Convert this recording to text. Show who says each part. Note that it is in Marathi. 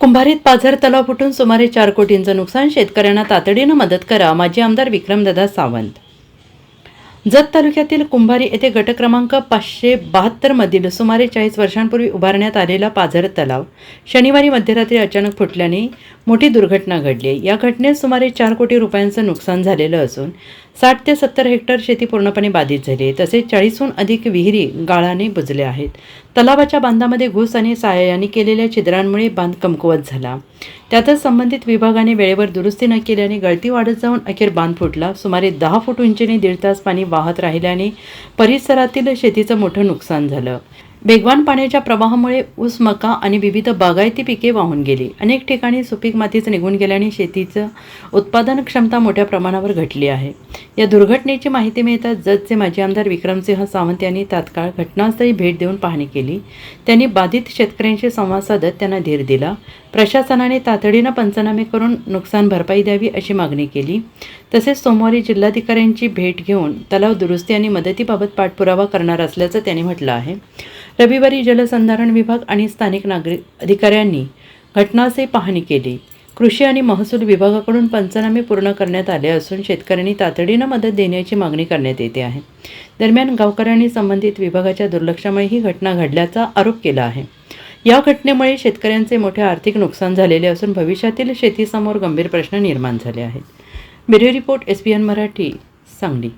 Speaker 1: कुंभारीत पाझर तलाव फुटून सुमारे 4 कोटींचं नुकसान. शेतकऱ्यांना तातडीनं मदत करा. माजी आमदार विक्रमदादा सावंत. जत तालुक्यातील कुंभारी येथे गट क्रमांक 572 मधील सुमारे 40 वर्षांपूर्वी उभारण्यात आलेला पाझर तलाव शनिवारी मध्यरात्री अचानक फुटल्याने मोठी दुर्घटना घडली. या घटनेत सुमारे 4 कोटी रुपयांचं नुकसान झालेलं असून 60 ते 70 हेक्टर शेती पूर्णपणे बाधित झाली आहे. तसेच 40हून अधिक विहिरी गाळाने बुजल्या आहेत. तलावाच्या बांधामध्ये घुस आणि साहाय्याने केलेल्या छिद्रांमुळे बांध कमकुवत झाला. त्यातच संबंधित विभागाने वेळेवर दुरुस्ती न केल्याने गळती वाढत जाऊन अखेर बांध फुटला. सुमारे 10 फूट उंचीने 1.5 तास पाणी वाहत राहिल्याने परिसरातील शेतीचं मोठं नुकसान झालं. वेगवान पाण्याच्या प्रवाहामुळे ऊस, मका आणि विविध बागायती पिके वाहून गेली. अनेक ठिकाणी सुपीक मातीच निघून गेल्याने शेतीचं उत्पादन क्षमता मोठ्या प्रमाणावर घटली आहे. या दुर्घटनेची माहिती मिळताच जतचे माजी आमदार विक्रमसिंह सावंत यांनी तात्काळ घटनास्थळी भेट देऊन पाहणी केली. त्यांनी बाधित शेतकऱ्यांशी संवाद साधत त्यांना धीर दिला. प्रशासनाने तातडीनं पंचनामे करून नुकसान भरपाई द्यावी अशी मागणी केली. तसेच सोमवारी जिल्हाधिकाऱ्यांची भेट घेऊन तलाव दुरुस्ती आणि मदतीबाबत पाठपुरावा करणार असल्याचं त्यांनी म्हटलं आहे. रविवारी जलसंधारण विभाग आणि स्थानिक नागरिक अधिकाऱ्यांनी घटनास्थळी पाहणी केली. कृषी आणि महसूल विभागाकडून पंचनामे पूर्ण करण्यात आले असून शेतकऱ्यांनी तातडीनं मदत देण्याची मागणी करण्यात येते आहे. दरम्यान गावकऱ्यांनी संबंधित विभागाच्या दुर्लक्षामुळे ही घटना घडल्याचा आरोप केला आहे. या घटनेमुळे शेतकऱ्यांचे मोठे आर्थिक नुकसान झालेले असून भविष्यातील शेतीसमोर गंभीर प्रश्न निर्माण झाले आहेत. Bureau report SBN Marathi, Sangli.